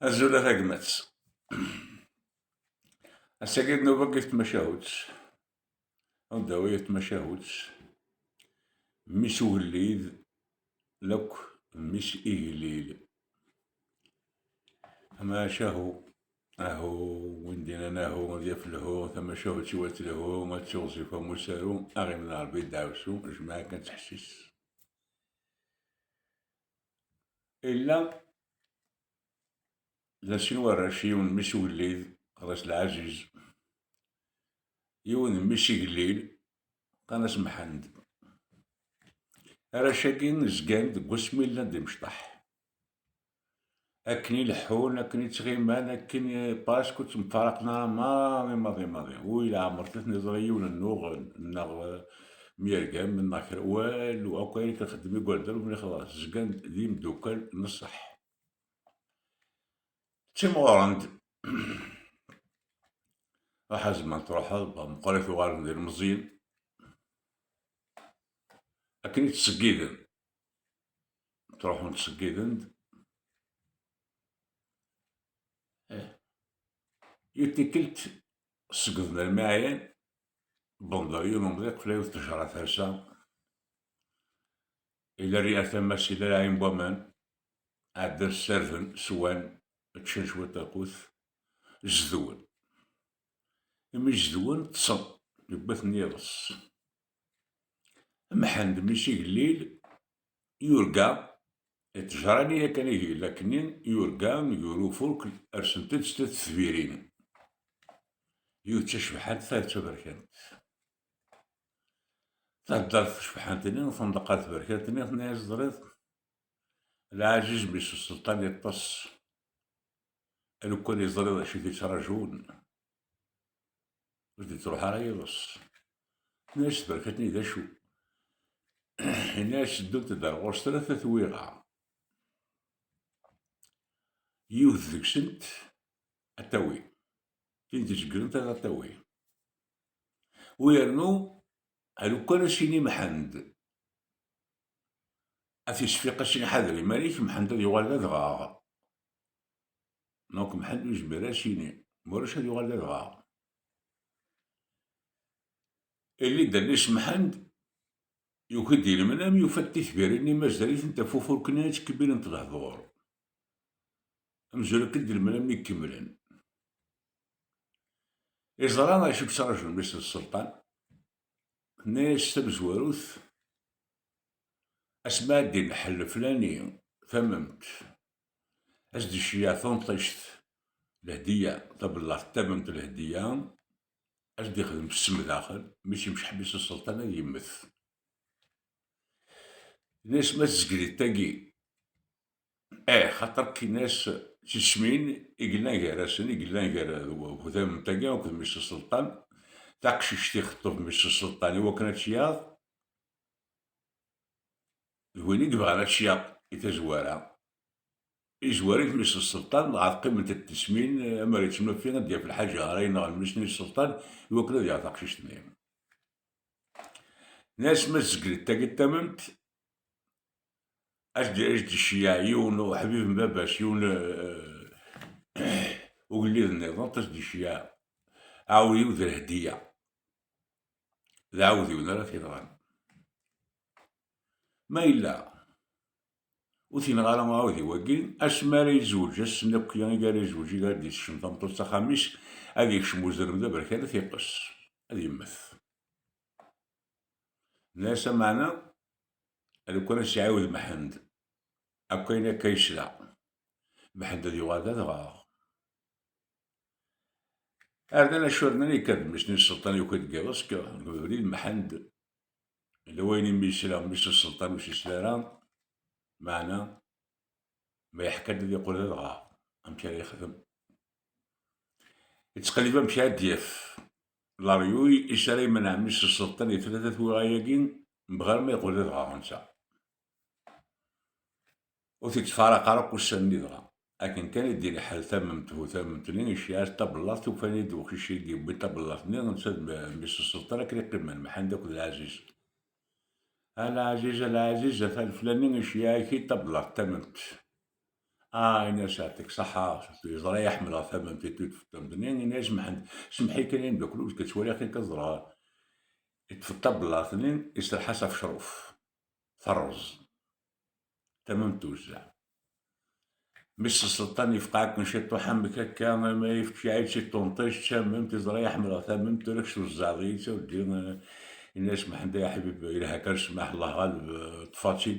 الزولة تاقمت الساكيد نوبا كيف تمشاوتش وداوية تمشاوتش مش وليد لك مش إيليل ما شاهو أهو وندينا ناهو ديف لهو ثم شاهو تشوات لهو ما تشوصي فمسارو أغي من العربي داوسو جماعة كانت تحسيس إلا لا شنو الرشيون مش وليد راس العجيز يون مشي قليل كان اسمح عند راه شاكين زقان ديك وسميلا دي مشطح أكني لحون أكني تغيمان أكني باسكو تمفارقنا ماضي ويلا عمرتني ضريون النغ ميرقام من ناكر والو أكاين كنخدم يقول درب خلاص زقان دي مدوكل نصح تيمورند حازم تروح مقالي في غار ندير مزيان أكني تسقيدن تروحون تسقيدن يتكلت سقدنا المعين بنضريون مضيق فلايو تجرى هرسا إلا رئاسة ماشي إلا العين بومان عدر السرفن سوان تشن شوية تاقوث جذون إما جذون تصب يبث نيرس محند ماشي قليل يورقا تجراني كان يجي لكنين يورقا يورو فوق أرسنتت ستة ثبيرين يوتشبحان ثالثة بركانت تهدر في شبحانتني وفندقات بركانتني ثنايا زدريت العاجز بيش السلطان يطس لو كان يزرد شي تيتراجون بدي تروح على يرس ناس بركتني ذا شو ناس دلت دار غوش ثلاثة ثويغا يوث ذيك سنت التوي كين تجقرن تاع التوي ويرنو لو كان شيني محند أثي شفيقة شيني حذري ماليك محند يغال دغاغ دونك محند يجبر شيني موراش هاد يغال دغاغ اللي دانيش محند يوكدي المنام يفتش بيرني مازاليت انت فوفور كناش كبير انت الهضور امزول كد المنام يكملن إزرا يشوف شرج مس السلطان ناس تبزوروث اسماء دين الحل الفلاني فهمت أزدي شيا ثونطشت الهدية طب الله تممت الهدية أزدي خدم السم داخل ماشي مش حبيس السلطان هذا يمث ناس ما تزقري تاقي خاطر كي ناس تسمين يقلنا غيراسن يقلنا غير وثام تاقي وكذا مش السلطان تاقشش تخطب مش السلطان هو كانت شياط وين يبغى شياط يتزوارها يزواريت مش السلطان عاد قيمة التسمين أما يتسمى فينا ديال في الحاجة راينا مشني السلطان هو كذا ديال تاقشش تنين ناس ما تزقري تاقي تممت أجدي الشياعيون وحبيب مباباس يون وقلي النظام تجدي الشياع عاودي وذا الهدية ذا عاودي ونرى في نغان ما إلا وثين غالا ما عاودي وكين أسمار يزوج السنك يعني قال يزوج قال دي الشمطة مطلسة خامس هذي يكشمو زرم ذا بركان ثيقص هذي يمث ناس معنا لو كان سيعاود محند أكاين كيشلا محند ذي غادا دغاغ أردنا شورناني كاد مشني السلطان يوكد قرص كبريد محند لوين ميسلا مش السلطان مش السلام معنا ما يحكى ذي يقول دغاغ أمشي يخدم يتقلب مشى ديف لاريوي إشاري منع مش السلطان ثلاثة وغايقين بغير ما يقول دغاغ نسا وتتفارق عرق والسن دغاغ لكن كان يدير حال ثممتني الشياس طبلات وفاني دوك الشي ديال طبلاتني نسد مش السلطان لكن يقيم محن داك العزيز العزيز العزيز الفلاني الشياكي طبلات تممت الناس يعطيك الصحة، يزرا يحمل ثما تيتوت في التمدنيا الناس سمحي كاين دوك كتولي غير كزرا يتفطر بلاصنين يسترحسها في شروف، في الرز، تمام توزع. مش السلطان يفقعك نشي طحن هكا ما يفكش عايد شي طونطيش تمام تزرا يحمل تمام تركش وزاغيت ودي الناس محندا يا حبيبي إلا هاكا سمح الله غالب طفاتشي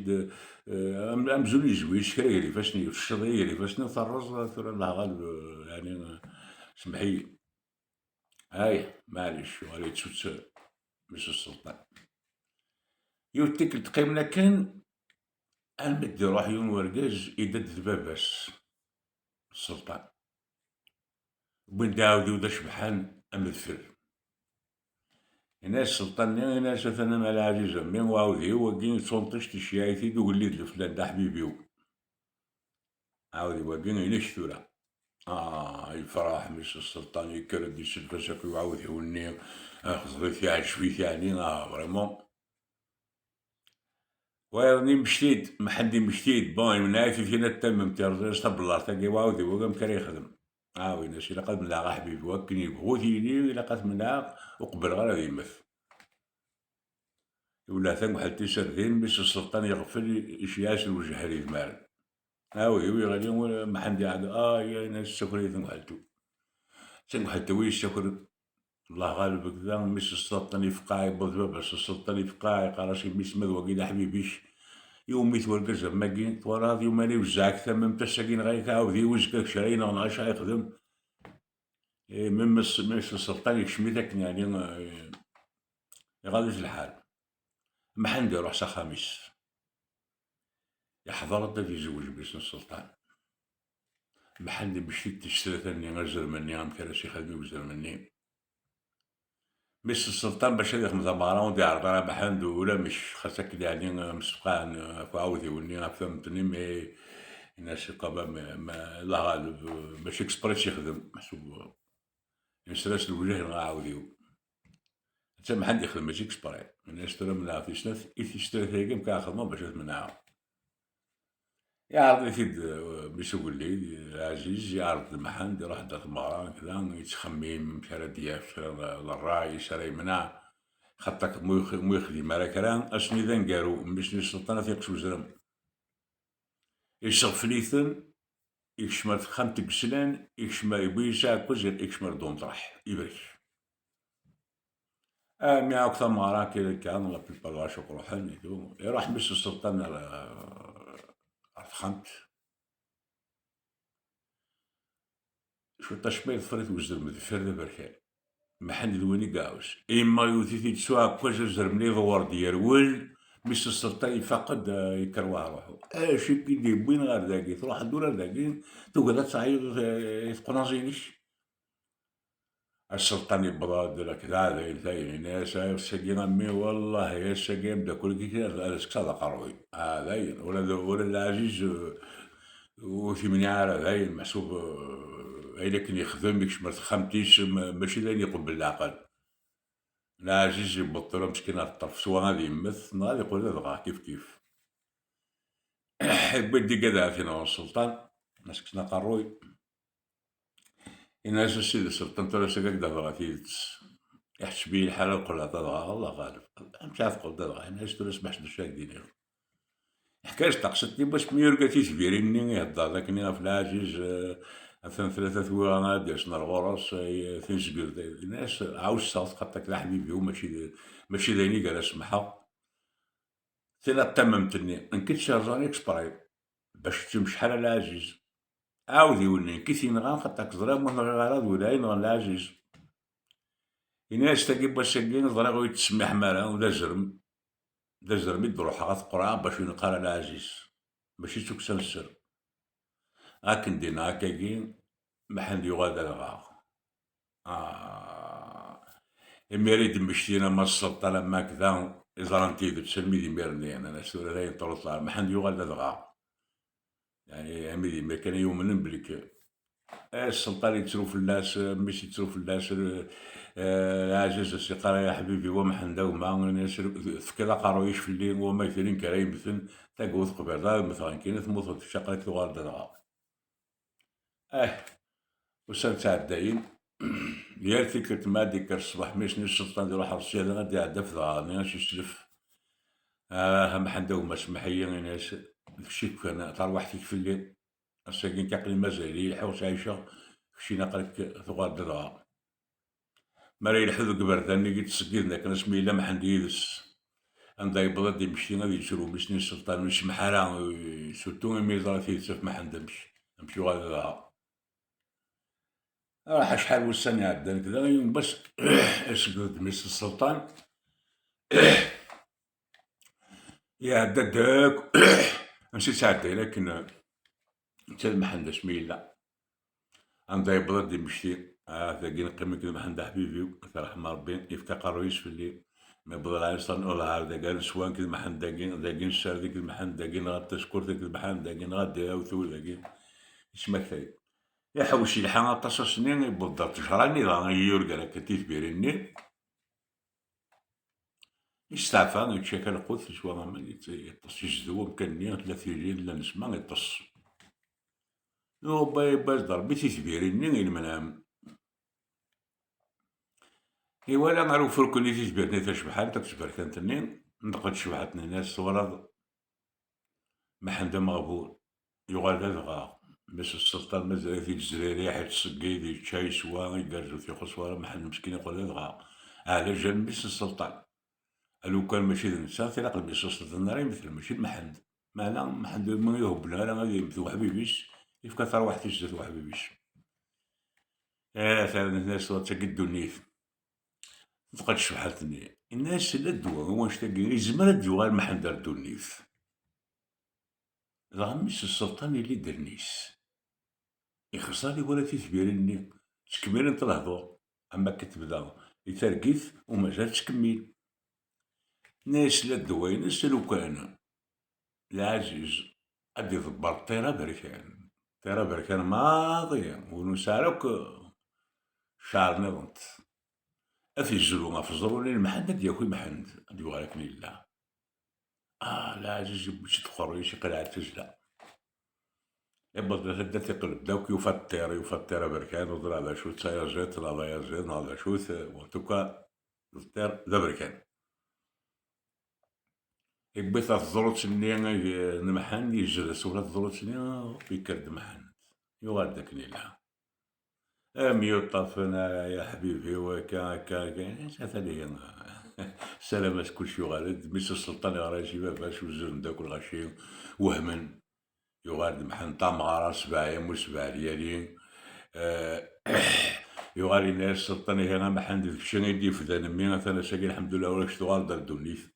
أمزولي زويش كرا فاشني الشظيري فاشني الرز ترى الله غالب يعني سمحي هاي معليش غالي تسوت مش السلطان يوتيك تقيمنا كان المد يروح يوم ورقاج يدد باباس السلطان وين داودي ودا شبحان أمذفر الناس سلطان ناس مثلا على عزيزة مين وعاودي هو كين تصونتش تشيايتي دو وليد الفلان دا حبيبيو عاودي واقين ينش ثورة يفرح مش السلطان يكرد يسد فسك ويعاود يوني خصغيت يعجبيت يعني فريمون ويرني مشتيت محدي مشتيت بون من عايفي فينا التمم ترجع صبر تاقي واودي وقام كان يخدم وين ناس لقد من لاغا حبيبي وكن يبغوثيني لقد من لاغ وقبل غير يمث ولا ثم حتى سردين باش السلطان يغفل يشياس الوجه هذه المال وي غادي محندي عاد يا ناس الشكر ثم حلتو ثم حتى وي الشكر الله غالب كذا مش السلطان يفقاي بس السلطان يفقاي قراشي مش مذوق إلى حبيبيش يومي تورقز ما كين توراد يوماني وزاك ثم تساقين غير عاودي وزكك شراين ونعيش يخدم من مش السلطان يشميتك يعني غادي في الحال محندي يروح خميس يحضر الطفل يزوج باسم السلطان محندي باش تشتري ثاني غزر مني عم كراسي خدمي وزر مني مش السلطان باش يخدم زمارة ودي عرضنا بحند ولا مش خاصك يعني مسبقان فعاودي وني فهمتني مي الناس قبا ما لا غالب باش اكسبريس يخدم محسوب يسرس الوجه نعاوديو حتى محد يخدم ماشي اكسبري الناس ترى من في سنة يشتري ثيقم كاخدمو باش منها يعرض يفيد باش يقول لي العزيز يعرض المحن يروح دا المغران كذا يتخمم شرا دياف شرا للراي شرا يمنع خطك مو يخدم على كلام اشني ذا نقارو باش السلطنة فيقش وزرم يشغف ليثن يكشمر خمت قسلان يكشمر يبيشا كوزير يكشمر دون طرح يبرش مع أكثر مرة كذا كان لا بيبال واش روحاني يروح باش السلطان على خمت شو تشبيه فريت وزر مدفر بركان محل دويني قاوس إما يوثيثي تسوا كوز وزر ملي ضوار ديال ول مش السلطان يفقد يكروها روحو شي كي بوين غير ذاكي تروح الدولة ذاكي تقعد تعيط يتقناصينيش السلطان يبغى دير كذا ثاين ناس ساقينا مي والله يا ساقيم دا كل كي اسكسا قروي هذاين ولا العزيز وثمانية عار هذاين محسوب هاي كان يخدم يكشمر خمتيش ماشي لين يقبل العقل العزيز يبطل مسكين الطرف سواء غادي يمث غادي يقول دغا كيف بدي كذا فينا السلطان مسكنا قروي الناس السيد السلطان ترى سكاك دابا تيتس يحس بيه الحال القلا تضغى الله غالب مش عارف قول تضغى الناس ترى سمحش نشاك دينير حكاية تقصدني باش ميورقا تيسبيريني يهضر ذاك في العاجز مثلا ثلاثة ثوانات ديال الغرس تنسبير الناس عاوز صوت خاطرك لا حبيبي هو ماشي دايني قال اسمحها تلا تممتني نكتش رجاني اكسبراي باش تمشي شحال على العاجز عاود يولي كيف ينغان خاطرك زرا من غرض ولا ينغان العاجز الناس تاقي باش ساقين ضرا يتسمى حمارة ولا زرم دا زرمي تروح غا تقرا باش ينقرا العاجز ماشي تكسن السر هاكن دينا هكاكين محل يغادر الغاغ يميريد مشتينا ما السلطة لما كذا إزرانتي تسمي دي ميرني أنا سورة ذي طرطار محل يغادر الغاغ يعني أميدي ما كان يؤمن بليك السلطان يتسرو في الناس ماشي يتسرو في الناس العجز السقارة يا حبيبي ومحن داو مع الناس فكذا قارويش في الليل وما يثرين كرايم مثل تاقوث قبل مثلا كاين ثموث في شقرة الغالد دغا اه وسان تعداين يا فكرة ما ديك الصباح ماشي السلطان يروح الصياد غادي يعدى في ظهرني اش يسلف هم حدا وما سمحية ناس فشيك كان تروحتك في الليل الساكن كاقلي مازال حوس عايشة خشينا قالك ثغار درها مرا يلحد قبرداني قلت سكينا كان اسمي إلا محمد يدس عندها يبغى يمشي غادي يشرو مسني السلطان مش محارة سورتو ميزرا تيتسف ما حندمش نمشيو غادي لها راح شحال وسان يعدى كذا يوم بس اسقط مس السلطان يعدى داك نسيت عدى لكن حتى محمد سميلا عندها يبغى يمشي ثاقي نقيم كذا محمد حبيبي رحمة ربي يفتقر رئيس في الليل ما بغى العيصان ولا هذا قال سوان كذا محمد داقين السار ذيك محمد داقين غاد تشكر ذيك محمد داقين غاد ياوثو داقين اسمك ثاي يحوشي الحان تصا سنين بالضبط شهراني راه يورقا كتيف بيرني يستعفى يتشكل القدس شوا ما يطص يجدو كني ثلاث رجال لا نسمع يطص يو باي باش ضربي تيثبيرني غير منام إيوا لا نعرف فركوني تيثبيرني تشبحان تكتبر كانت النين نقد شبحتني ناس صورة محمد مغبور يغال هذا باش السلطان مازال في الجزائر حيت السقيد يتشاي سوا يقرجو في خصوارة محل مسكين يقول هذا على جنب السلطان لو كان ماشي الانسان تلاقى البيصوص الناري مثل ماشي محمد معنا محمد ما يهبنا لا غادي يمثل حبيبيش كيف كتروح تجد حبيبيش ثاني الناس تقدو النيف تبقى شبحتني الناس لا الدوا هو شتاقي يزمر الدوا محمد ردو النيف راه مش السلطان اللي درنيس يخسرني ولا تيثبيرني تكمل انت الهضور اما كتبدا يترقيف ومازال تكمل ناس لا الدواينس لو كان العزيز أدي ضبر طيرة بركان طيرة بركان ماضية ونسالك شعر نظمت أفي الزلو ما في الزلو لين محمد ياكل محمد أدي وغالك لله العزيز باش تخرج يقلع تجلا يبقى تبدا تقلب داوك يفطر بركان وضرع على شو تسايا زيت لا يا زيت على شو وتوكا الطير ذا بركان يبيت الضروط اللي نمحن يجلس ولا الضروط اللي يكرد محن يوردك لله يطفنا يا حبيبي وكا كا هذا سلامة كل شي غالد مش السلطان غراشي باش وزن داك الغشي وهمن يغارد محن طام غارة 7 أيام و7 ليالي يغاري الناس السلطان هنا محن ديك الشي يدي فدان مي انا ساقي الحمد لله ولا شتغال دار دونيث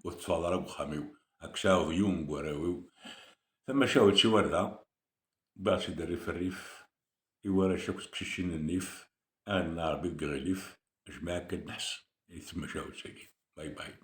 وتفضل ابو خاميو اكشاو يوم وراويو ثم شاوت شي وردة باش يدري في الريف يورا شاكوس كشيشين النيف انا عربي قغليف جماعة كنحس ثم شاوت ساقي باي باي